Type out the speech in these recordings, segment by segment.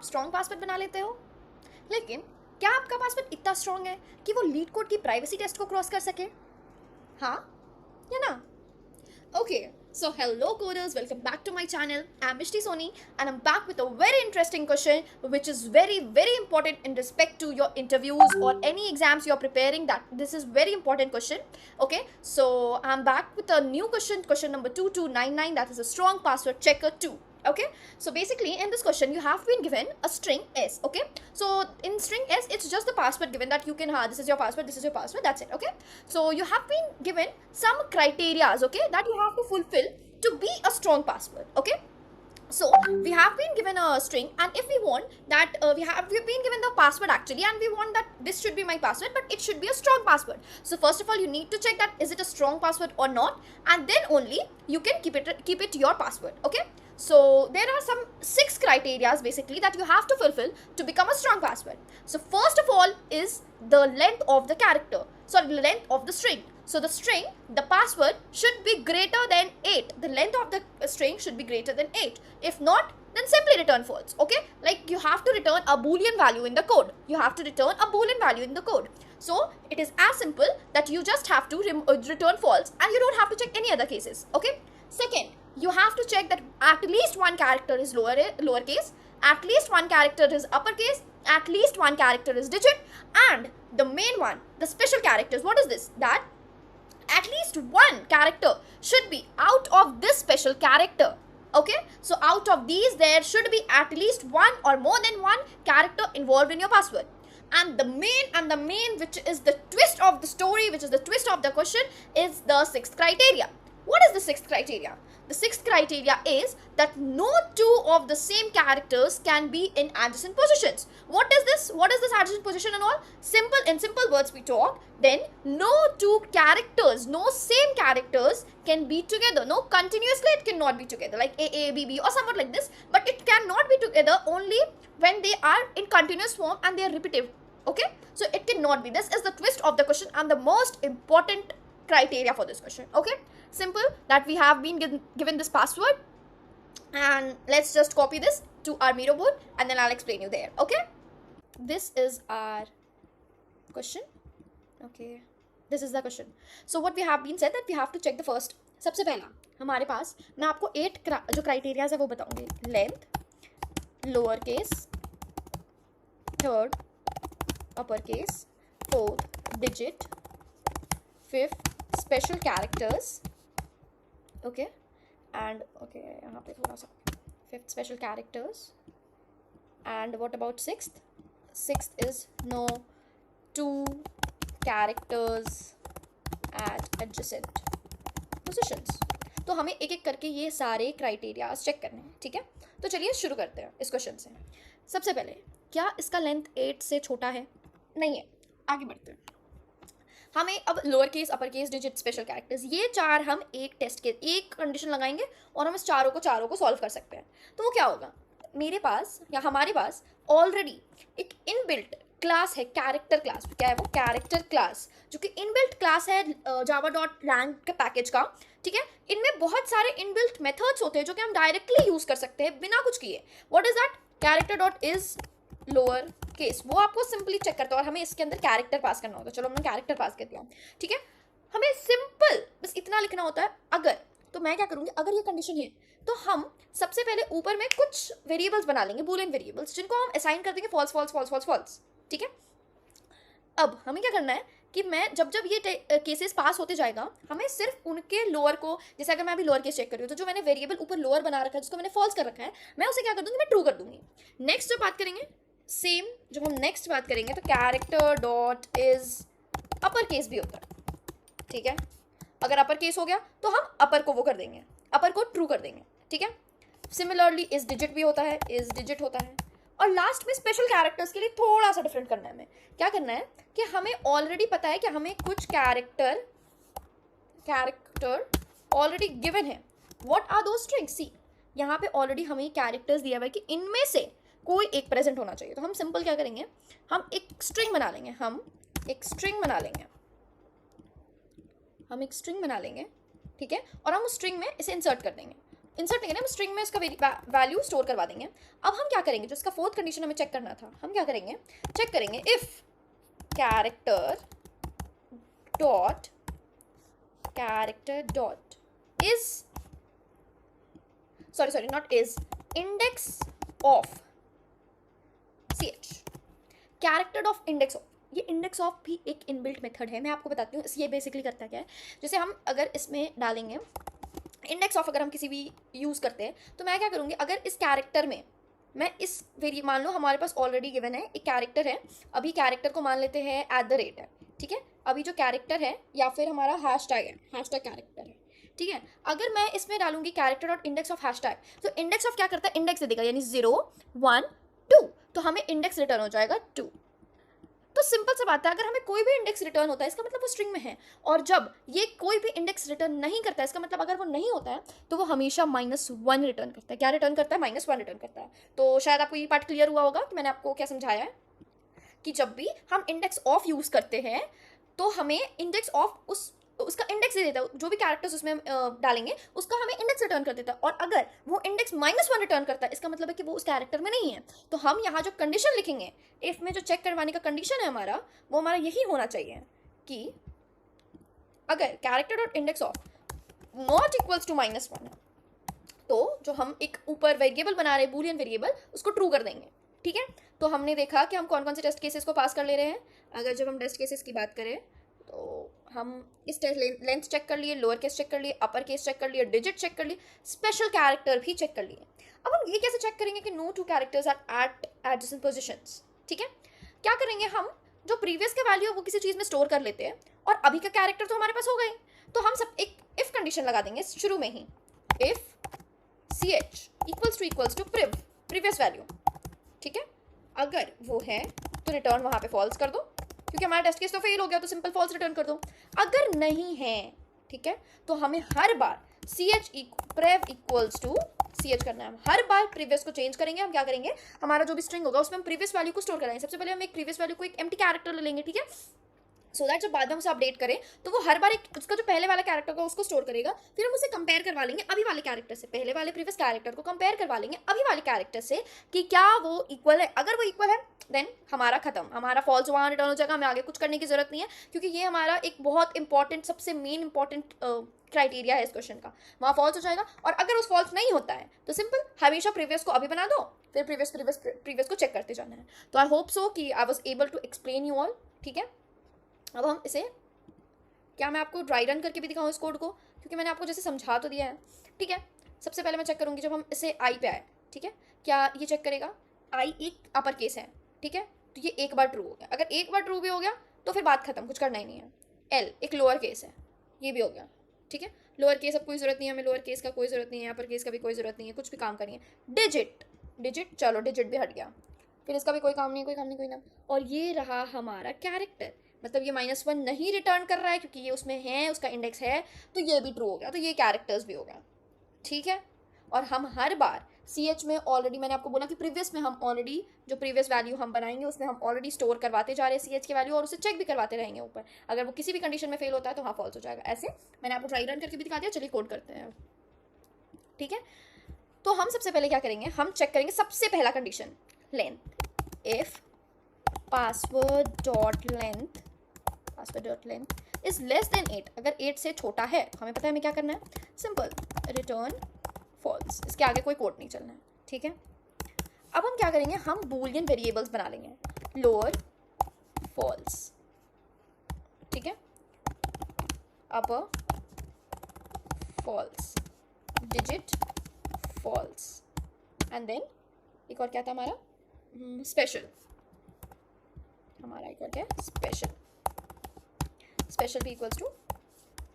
आप strong password बना लेते हो, लेकिन क्या आपका पासवर्ड इतना स्ट्रॉन्ग है कि वो लीड कोड की प्राइवेसी टेस्ट को क्रॉस कर सके? हाँ या ना? Okay, so hello coders, welcome back to my channel. I'm Mishti Soni and I'm back with a very interesting question which is very important in respect to your interviews or any exams you're preparing. That this is very important question. Okay, so I'm back with a new question number 2299, that is a strong password checker 2. Okay, so basically in this question you have been given a string s. Okay, so in string s it's just the password given that you can this is your password, this is your password, that's it. Okay, so you have been given some criterias, okay, that you have to fulfill to be a strong password. Okay, so we have been given a string, and if we want that we've been given the password actually, and we want that this should be my password, but it should be a strong password. So first of all you need to check that is it a strong password or not, and then only you can keep it your password. Okay, so there are some 6 criterias basically that you have to fulfill to become a strong password. So first of all is the length of the character, sorry, the length of the string. So the string, the password should be greater than 8. The length of the string should be greater than 8. If not, then simply return false. Okay, like you have to return a boolean value in the code. You have to return a boolean value in the code. So it is as simple that you just have to return false, and you don't have to check any other cases. Okay, second, you have to check that at least one character is lowercase, at least one character is uppercase, at least one character is digit, and the main one, the special characters. What is this? That at least one character should be out of this special character. Okay, so out of these there should be at least one or more than one character involved in your password. And the main which is the twist of the story, which is the twist of the question, is the 6th criteria. What is the 6th criteria? The 6th criteria is that no two of the same characters can be in adjacent positions. What is this? What is this adjacent position and all? Simple, in simple words we talk, then no two characters, no same characters can be together. No, continuously it cannot be together, like A, B, B or somewhat like this, but it cannot be together only when they are in continuous form and they are repetitive. Okay, so it cannot be. This is the twist of the question and the most important criteria for this question. Okay, simple, that we have been given this password, and let's just copy this to our Miro board and then I'll explain you there. Okay, this is our question. Okay, this is the question. So what we have been said that we have to check the first. सबसे पहला हमारे पास, मैं आपको 8 जो criterias है वो बताऊंगी. Length, lower case, third upper case, fourth digit, fifth special characters. Okay, and okay, यहाँ पे थोड़ा सा, 5th special characters, and what about 6th? 6th is no two characters at adjacent positions. तो हमें एक एक करके ये सारे क्राइटेरियाज चेक करने हैं. ठीक है, तो चलिए शुरू करते हैं इस क्वेश्चन से. सबसे पहले, क्या इसका लेंथ 8 से छोटा है? नहीं है. आगे बढ़ते हैं. हमें अब lower case, upper case, digit, special characters, ये 4 हम एक टेस्ट के एक कंडीशन लगाएंगे और हम इस चारों को सॉल्व कर सकते हैं. तो वो क्या होगा, मेरे पास या हमारे पास ऑलरेडी एक इनबिल्ट क्लास है, कैरेक्टर क्लास. क्या है वो? कैरेक्टर क्लास, जो कि इनबिल्ट क्लास है java.lang के पैकेज का. ठीक है, इनमें बहुत सारे इनबिल्ट मेथड्स होते हैं जो कि हम डायरेक्टली यूज कर सकते हैं बिना कुछ किए. What is that? कैरेक्टर.is लोअर केस, वो आपको सिंपली चेक करता है और हमें इसके अंदर कैरेक्टर पास करना होता है. चलो हमने कैरेक्टर पास कर दिया. ठीक है, हमें सिंपल बस इतना लिखना होता है. अगर, तो मैं क्या करूँगी, अगर ये कंडीशन है तो हम सबसे पहले ऊपर में कुछ वेरिएबल्स बना लेंगे, बूलियन वेरिएबल्स, जिनको हम असाइन कर देंगे false false false false false. ठीक है, अब हमें क्या करना है कि मैं जब जब ये केसेस पास होते जाएगा, हमें सिर्फ उनके लोअर को, जैसे अगर मैं अभी लोअर केस चेक कर रही हूँ तो जो मैंने वेरिएबल ऊपर लोअर बना रखा है, जिसको मैंने फॉल्स कर रखा है, मैं उसे क्या कर दूँगी, मैं ट्रू कर दूँगी. नेक्स्ट जो बात करेंगे, सेम जब हम नेक्स्ट बात करेंगे तो कैरेक्टर.is अपर केस भी होता है. ठीक है, अगर अपर केस हो गया तो हम अपर को वो कर देंगे, अपर को ट्रू कर देंगे. ठीक है, सिमिलरली इस डिजिट भी होता है, इस डिजिट होता है. और लास्ट में स्पेशल कैरेक्टर्स के लिए थोड़ा सा डिफरेंट करना है. हमें क्या करना है कि हमें ऑलरेडी पता है कि हमें कुछ कैरेक्टर ऑलरेडी गिवन है. व्हाट आर दो स्ट्रिंग्स? सी, यहाँ पे ऑलरेडी हमें कैरेक्टर्स दिया हुआ है कि इनमें से कोई एक प्रेजेंट होना चाहिए. तो हम सिंपल क्या करेंगे, हम एक स्ट्रिंग बना लेंगे, ठीक है, और हम उस स्ट्रिंग में इसे इंसर्ट कर देंगे. इंसर्ट नहीं करें, हम स्ट्रिंग में उसका वैल्यू स्टोर करवा देंगे। अब हम क्या करेंगे, जो इसका फोर्थ कंडीशन हमें चेक करना था, हम क्या करेंगे, चेक करेंगे if character dot is sorry not is index of ch, character of index of. ये इंडेक्स ऑफ भी एक इनबिल्ट मेथड है, मैं आपको बताती हूँ ये बेसिकली करता क्या है। जैसे हम अगर इसमें डालेंगे इंडेक्स ऑफ, अगर हम किसी भी यूज़ करते हैं तो मैं क्या करूँगी, अगर इस कैरेक्टर में मैं इस वेरी मान लो हमारे पास ऑलरेडी गिवन है एक कैरेक्टर है, अभी कैरेक्टर को मान लेते हैं @ है, ठीक है। अभी जो कैरेक्टर है या फिर हमारा हैशटैग है, हैशटैग कैरेक्टर है, ठीक है। अगर मैं इसमें डालूंगी character dot index of hashtag, तो इंडेक्स ऑफ क्या करता है, इंडेक्स दे देगा, यानी 0 1 2, तो हमें इंडेक्स रिटर्न हो जाएगा 2। तो सिंपल सा बात है, अगर हमें कोई भी इंडेक्स रिटर्न होता है इसका मतलब वो स्ट्रिंग में है, और जब ये कोई भी इंडेक्स रिटर्न नहीं करता है इसका मतलब अगर वो नहीं होता है तो वो हमेशा -1 रिटर्न करता है। क्या रिटर्न करता है, -1 रिटर्न करता है। तो शायद आपको ये पार्ट क्लियर हुआ होगा कि मैंने आपको क्या समझाया है, कि जब भी हम इंडेक्स ऑफ यूज करते हैं तो हमें इंडेक्स ऑफ उसका इंडेक्स दे देता है, जो भी कैरेक्टर्स उसमें डालेंगे उसका हमें इंडेक्स रिटर्न कर देता है। और अगर वो इंडेक्स -1 रिटर्न करता है इसका मतलब है कि वो उस कैरेक्टर में नहीं है। तो हम यहाँ जो कंडीशन लिखेंगे इफ में, जो चेक करवाने का कंडीशन है हमारा, वो हमारा यही होना चाहिए कि अगर character dot index of not equals to -1 है, तो जो हम एक ऊपर वेरिएबल बना रहे हैं बूलियन वेरिएबल, उसको ट्रू कर देंगे, ठीक है। तो हमने देखा कि हम कौन कौन से टेस्ट केसेस को पास कर ले रहे हैं। अगर जब हम टेस्ट केसेस की बात करें तो हम इस टेस्ट लेंथ चेक कर लिए, लोअर केस चेक कर लिए, अपर केस चेक कर लिए, डिजिट चेक कर लिए, स्पेशल कैरेक्टर भी चेक कर लिए। अब हम ये कैसे चेक करेंगे कि no two characters are at adjacent positions, ठीक है। क्या करेंगे, हम जो प्रीवियस का वैल्यू है वो किसी चीज़ में स्टोर कर लेते हैं, और अभी का कैरेक्टर तो हमारे पास हो गए, तो हम सब एक इफ कंडीशन लगा देंगे शुरू में ही, if ch equals to previous value, ठीक है। अगर वो है तो रिटर्न वहाँ पे फॉल्स कर दो, क्योंकि हमारा टेस्ट केस तो फेल हो गया, तो सिंपल फॉल्स रिटर्न कर दो। अगर नहीं है, ठीक है, तो हमें हर बार prev इक्वल्स टू ch करना है। हर बार प्रीवियस को चेंज करेंगे। हम क्या करेंगे, हमारा जो भी स्ट्रिंग होगा उसमें हम प्रीवियस वैल्यू को स्टोर कराएंगे। सबसे पहले हम एक प्रीवियस वैल्यू को एक एम्प्टी कैरेक्टर ले लेंगे, ठीक है, सो दैट जब बाद में हम उसे अपडेट करें तो वो हर बार एक उसका जो पहले वाला कैरेक्टर होगा उसको स्टोर करेगा। फिर हम उसे कंपेयर करवा लेंगे अभी वाले कैरेक्टर से, पहले वाले प्रीवियस कैरेक्टर को कंपेयर करवा लेंगे अभी वाले कैरेक्टर से कि क्या वो इक्वल है। अगर वो इक्वल है देन हमारा खत्म, हमारा फॉल्स वहाँ रिटर्न हो जाएगा, हमें आगे कुछ करने की जरूरत नहीं है, क्योंकि ये हमारा एक बहुत इंपॉर्टेंट, सबसे मेन इंपॉर्टेंट क्राइटेरिया है इस क्वेश्चन का, वहाँ फॉल्स हो जाएगा। और अगर उस फॉल्स नहीं होता है तो सिंपल हमेशा प्रीवियस को अभी बना दो, फिर प्रीवियस को चेक करते जाना है। तो आई होप सो कि I was able to explain you all, ठीक है। अब हम इसे, क्या मैं आपको ड्राई रन करके भी दिखाऊँ इस कोड को, क्योंकि मैंने आपको जैसे समझा तो दिया है, ठीक है। सबसे पहले मैं चेक करूँगी जब हम इसे आई पे आए, ठीक है, क्या ये चेक करेगा, आई एक अपर केस है, ठीक है, तो ये एक बार ट्रू हो गया। अगर एक बार ट्रू भी हो गया तो फिर बात खत्म, कुछ करना ही नहीं है। एल एक लोअर केस है, ये भी हो गया, ठीक है। लोअर केस अब कोई ज़रूरत नहीं है हमें, लोअर केस का कोई ज़रूरत नहीं है, अपर केस का भी कोई ज़रूरत नहीं है, कुछ भी काम करनी है। डिजिट चलो डिजिट भी हट गया, फिर इसका भी कोई काम नहीं, कोई ना। और ये रहा हमारा कैरेक्टर, मतलब ये -1 नहीं रिटर्न कर रहा है क्योंकि ये उसमें है, उसका इंडेक्स है, तो ये भी ट्रू हो गया, तो ये कैरेक्टर्स भी हो गया, ठीक है। और हम हर बार ch में ऑलरेडी, मैंने आपको बोला कि प्रीवियस में हम ऑलरेडी जो प्रीवियस वैल्यू हम बनाएंगे उसमें हम ऑलरेडी स्टोर करवाते जा रहे हैं ch की वैल्यू, और उसे चेक भी करवाते रहेंगे ऊपर। अगर वो किसी भी कंडीशन में फेल होता है तो वहाँ फॉल्स हो जाएगा। ऐसे मैंने आपको ट्राई रन करके भी दिखा दिया, चलिए कोड करते हैं, ठीक है। तो हम सबसे पहले क्या करेंगे, हम चेक करेंगे सबसे पहला condition, length, if password dot length is less then 8, अगर 8 से छोटा है हमें पता है हमें क्या करना है, सिंपल रिटर्न फॉल्स, इसके आगे कोई कोड नहीं चलना है, ठीक है। अब हम क्या करेंगे, हम बूलियन वेरिएबल्स बना लेंगे, लोअर फॉल्स, ठीक है, upper false, digit false, and then एक और क्या था हमारा, स्पेशल, हमारा एक और क्या है, स्पेशल भी इक्वल्स टू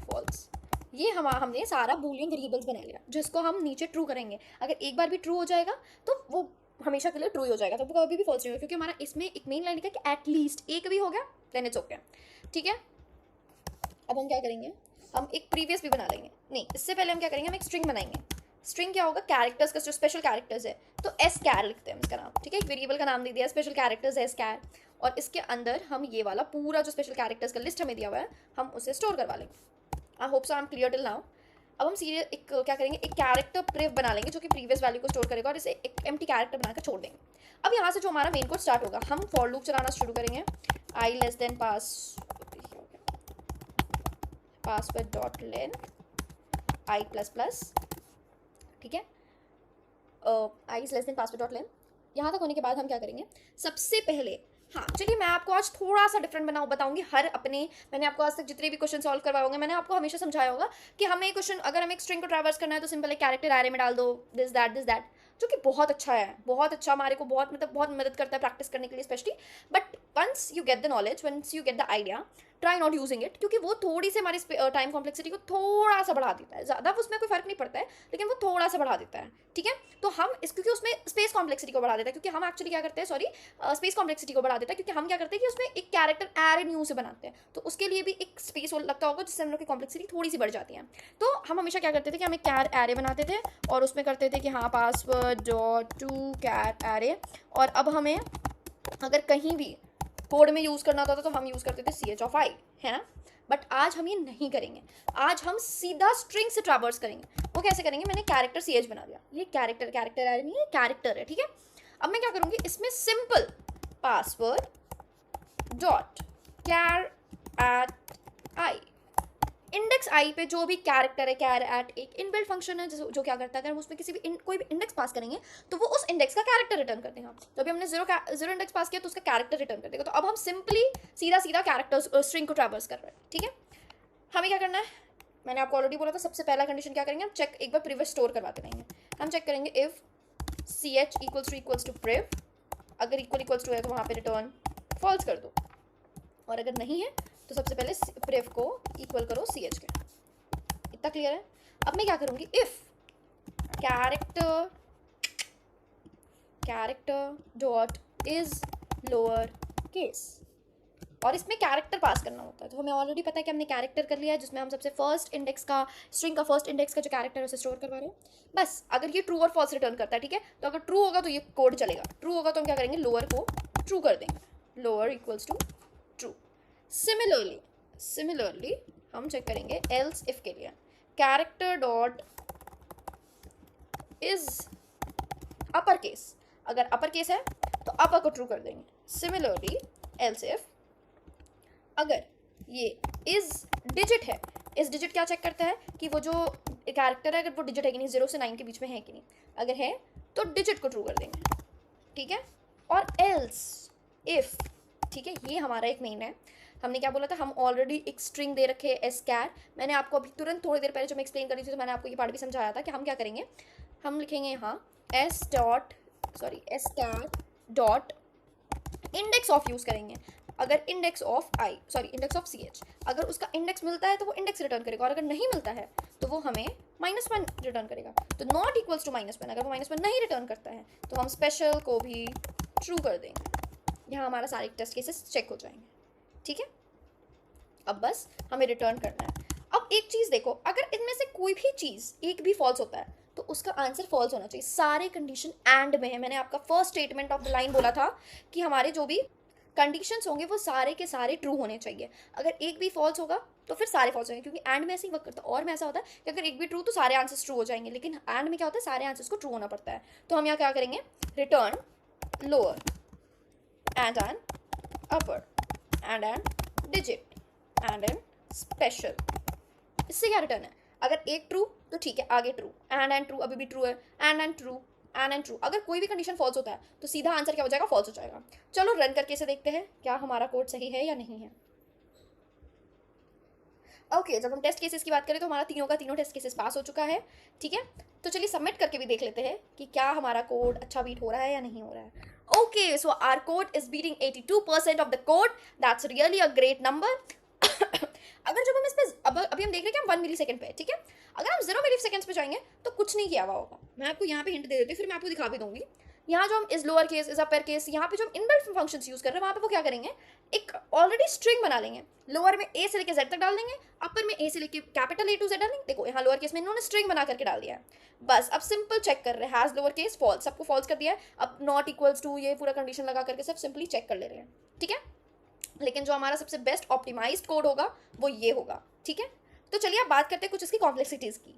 फॉल्स। ये हमने सारा बूलियन वेरिएबल्स बना लिया, जिसको हम नीचे ट्रू करेंगे। अगर एक बार भी ट्रू हो जाएगा तो वो हमेशा के लिए ट्रू ही हो जाएगा, तो वो कभी भी फॉल्स नहीं होगा, क्योंकि हमारा इसमें एक मेन लाइन लिखा है कि एटलीस्ट एक भी हो गया देन इट्स ओके, ठीक है। अब हम क्या करेंगे, हम एक प्रीवियस भी बना लेंगे, नहीं इससे पहले हम क्या करेंगे, हम एक स्ट्रिंग बनाएंगे। स्ट्रिंग क्या होगा, कैरेक्टर्स का जो स्पेशल कैरेक्टर्स है, तो एस कैर लिखते हैं इसका नाम, ठीक है। एक वेरिएबल का नाम दे दिया स्पेशल कैरेक्टर्स एस कैर, और इसके अंदर हम ये वाला पूरा जो स्पेशल कैरेक्टर्स का लिस्ट हमें दिया हुआ है हम उसे स्टोर करवा लेंगे। आई hope so I am clear till now. अब हम सीरियल एक क्या करेंगे, एक कैरेक्टर प्रिव बना लेंगे जो कि प्रीवियस वैल्यू को स्टोर करेगा और इसे एक एम्प्टी कैरेक्टर बनाकर छोड़ देंगे। अब यहाँ से जो हमारा मेन कोड स्टार्ट होगा, हम फॉर लूप चलाना शुरू करेंगे। I less than password dot len I plus plus, ठीक है, I is less than password dot len. यहाँ तक होने के बाद हम क्या करेंगे, सबसे पहले हाँ चलिए मैं आपको आज थोड़ा सा डिफरेंट बताऊंगी हर अपने, मैंने आपको आज तक जितने भी क्वेश्चन सॉल्व करवाए होंगे मैंने आपको हमेशा समझाया होगा कि हमें क्वेश्चन, अगर हमें एक स्ट्रिंग को ट्रैवर्स करना है तो सिंपल एक कैरेक्टर एरे में डाल दो दिस दैट, जो कि बहुत अच्छा है, बहुत अच्छा, हमारे को बहुत मतलब बहुत मदद करता है प्रैक्टिस करने के लिए specially. But once you get the knowledge, once you get the idea, try not using it, क्योंकि वो थोड़ी सी हमारी टाइम कॉम्प्लेक्सिटी को थोड़ा सा बढ़ा देता है, ज़्यादा उसमें कोई फर्क नहीं पड़ता है लेकिन वो थोड़ा सा बढ़ा देता है, ठीक है। तो हम इस, क्योंकि उसमें स्पेस कॉम्प्लेक्सिटी को बढ़ा देता है, क्योंकि हम एक्चुअली क्या करते हैं, सॉरी स्पेस कॉम्प्लेक्सिटी को बढ़ा देता है, क्योंकि हम क्या करते हैं कि उसमें एक कैरेक्टर एरे न्यू से बनाते हैं, तो उसके लिए भी एक स्पेस लगता होगा जिससे हम लोग की कॉम्प्लेक्सिटी थोड़ी सी बढ़ जाती है। तो हम हमेशा क्या करते थे कि हम एक कैर एरे बनाते थे और उसमें करते थे कि हाँ password dot to char array, और अब हमें अगर कहीं भी कोड में यूज़ करना होता था तो हम यूज़ करते थे CHI, है ना। बट आज हम ये नहीं करेंगे, आज हम सीधा स्ट्रिंग से ट्रैवर्स करेंगे। वो कैसे करेंगे, मैंने कैरेक्टर CH बना दिया, ये कैरेक्टर एरे नहीं है, कैरेक्टर है, ठीक है। अब मैं क्या करूँगी, इसमें simple password dot char at i, index i पे जो भी कैरेक्टर है, कैर एट एक इनबिल्ट फंक्शन है जो क्या करता है, अगर हम उसमें किसी भी कोई भी इंडेक्स पास करेंगे तो वो उस इंडेक्स का कैरेक्टर रिटर्न कर देगा। तो अभी हमने जीरो इंडेक्स पास किया तो उसका कैरेक्टर रिटर्न कर देगा। तो अब हम सिंपली सीधा कैरेक्टर स्ट्रिंग को ट्रैवर्स कर रहे हैं, ठीक है। हमें क्या करना है, मैंने आपको ऑलरेडी बोला था, सबसे पहला कंडीशन क्या करेंगे, हम चेक एक बार प्रीवियस स्टोर करवाते रहेंगे। हम चेक करेंगे if CH equals to prev, अगर इक्वल्स टू है तो वहाँ पे रिटर्न फॉल्स कर दो, और अगर नहीं है तो सबसे पहले प्रिव को इक्वल करो CH के। इतना क्लियर है। अब मैं क्या करूँगी, if character dot is lower case, और इसमें कैरेक्टर पास करना होता है, तो हमें ऑलरेडी पता है कि हमने कैरेक्टर कर लिया है, जिसमें हम सबसे फर्स्ट इंडेक्स का, स्ट्रिंग का फर्स्ट इंडेक्स का जो कैरेक्टर है उसे स्टोर करवा रहे हैं। बस अगर ये ट्रू और फॉल्स रिटर्न करता है, ठीक है, तो अगर ट्रू होगा तो ये कोड चलेगा, ट्रू होगा तो हम क्या करेंगे, लोअर को ट्रू कर देंगे, lower equals to true. Similarly हम चेक करेंगे एल्स इफ के लिए, character dot is upper case, अगर अपर केस है तो अपर को ट्रू कर देंगे। सिमिलरली एल्स इफ अगर ये इज डिजिट है, इस डिजिट क्या चेक करता है कि वो जो कैरेक्टर है अगर वो डिजिट है कि नहीं, 0 से 9 के बीच में है कि नहीं, अगर है तो डिजिट को ट्रू कर देंगे, ठीक है। और एल्स इफ, ठीक है, ये हमारा एक मेन है। हमने क्या बोला था, हम ऑलरेडी एक स्ट्रिंग दे रखे है एसकैर, मैंने आपको अभी तुरंत थोड़ी देर पहले जो मैं एक्सप्लेन कर रही थी तो मैंने आपको ये पार्ट भी समझाया था कि हम क्या करेंगे, हम लिखेंगे यहाँ एसकैर डॉट इंडेक्स ऑफ यूज़ करेंगे। अगर इंडेक्स ऑफ CH, अगर उसका इंडेक्स मिलता है तो वो इंडेक्स रिटर्न करेगा, और अगर नहीं मिलता है तो वो हमें -1 रिटर्न करेगा। तो नॉट इक्वल्स टू -1, अगर वो -1 नहीं रिटर्न करता है तो हम स्पेशल को भी ट्रू कर देंगे। यहाँ हमारा सारे टेस्ट केसेस चेक हो जाएंगे, ठीक है। अब बस हमें रिटर्न करना है। अब एक चीज़ देखो, अगर इनमें से कोई भी चीज़ एक भी फॉल्स होता है तो उसका आंसर फॉल्स होना चाहिए। सारे कंडीशन एंड में है, मैंने आपका first statement of the line बोला था कि हमारे जो भी कंडीशंस होंगे वो सारे के सारे ट्रू होने चाहिए। अगर एक भी फॉल्स होगा तो फिर सारे फॉल्स होंगे, क्योंकि एंड में ऐसे ही वर्क करता है। और में ऐसा होता है कि अगर एक भी ट्रू तो सारे आंसर्स ट्रू हो जाएंगे, लेकिन एंड में क्या होता है, सारे आंसर्स को ट्रू होना पड़ता है। तो हम यहाँ क्या करेंगे, return lower and and upper and and digit and and special. इससे क्या रिटर्न है, अगर एक ट्रू तो ठीक है, आगे ट्रू, एंड ट्रू अभी भी ट्रू है, एंड ट्रू एंड ट्रू। अगर कोई भी कंडीशन फॉल्स होता है तो सीधा आंसर क्या हो जाएगा, फॉल्स हो जाएगा। चलो रन करके इसे देखते हैं क्या हमारा कोड सही है या नहीं है। ओके, जब हम टेस्ट केसेस की बात करें तो हमारा तीनों टेस्ट केसेस पास हो चुका है, ठीक है। तो चलिए सबमिट करके भी देख लेते हैं कि क्या हमारा कोड अच्छा बीट हो रहा है या नहीं हो रहा है। Okay, so our code is beating 82% of the code, that's really a great number. अगर जब हम इस पे अभी हम देख रहे हैं कि हम 1 मिली सेकेंड पे है, ठीक है। अगर हम 0 मिली सेकेंड्स पे जाएंगे तो कुछ नहीं किया हुआ होगा। मैं आपको यहाँ पे हिंट दे देती हूँ, फिर मैं आपको दिखा भी दूंगी। यहाँ जो हम is lower case, is upper case, यहाँ पे जो हम इनबिल्ट फंक्शंस यूज कर रहे हैं वहाँ पे वो क्या करेंगे, एक ऑलरेडी स्ट्रिंग बना लेंगे। लोअर में ए से लेके जेड तक डाल देंगे, अपर में ए से लेके कैपिटल A to Z डालेंगे। देखो यहाँ लोअर केस में इन्होंने स्ट्रिंग बना करके डाल दिया है। बस अब सिंपल चेक कर रहे हैं, हैज लोअर केस फॉल्स, सबको फॉल्स कर दिया है। अब नॉट इक्वल्स टू ये पूरा कंडीशन लगा करके सब सिंपली चेक कर ले रहे हैं, ठीक है। लेकिन जो हमारा सबसे बेस्ट ऑप्टिमाइज्ड कोड होगा वो ये होगा, ठीक है। तो चलिए अब बात करते हैं कुछ इसकी कॉम्प्लेक्सिटीज़ की।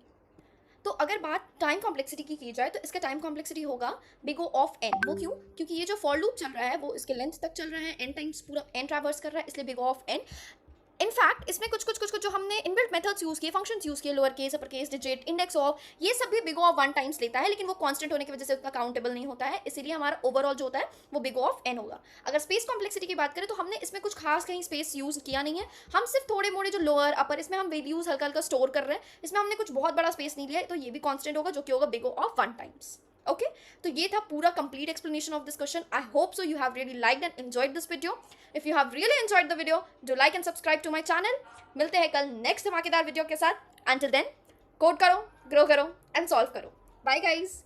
तो अगर बात टाइम कॉम्प्लेक्सिटी की जाए तो इसका टाइम कॉम्प्लेक्सिटी होगा बिग ओ ऑफ एन। वो क्यों? क्योंकि ये जो फॉर लूप चल रहा है वो इसके लेंथ तक चल रहा है, एन टाइम्स पूरा एन ट्रैवर्स कर रहा है, इसलिए big O of n. In fact इसमें कुछ जो हमने इनबिल्ट मेथड्स यूज किए, फंक्शंस यूज किए, lower case, upper case, digit, index of, ये सब भी बिग ऑफ वन टाइम्स लेता है, लेकिन वो कांस्टेंट होने की वजह से उतना काउंटेबल नहीं होता है, इसीलिए हमारा ओवरऑल जो होता है वो बिग ऑफ एन होगा। अगर स्पेस कॉम्प्लेक्सिटी की बात करें तो हमने इसमें कुछ खास कहीं स्पेस यूज किया नहीं है, हम सिर्फ थोड़े मोड़े जो लोअर अपर इसमें हम वैल्यूज हल्का हल्का स्टोर कर रहे हैं, इसमें हमने कुछ बहुत बड़ा स्पेस नहीं लिया है, तो ये भी कॉन्स्टेंट होगा जो कि होगा big of one times. Okay, तो ये था पूरा complete explanation of this question. I hope so you have really liked and enjoyed this video. If you have really enjoyed the video, do like and subscribe to my channel. मिलते हैं कल next धमाकेदार video के साथ। Until then, code करो, grow करो and solve करो। Bye guys.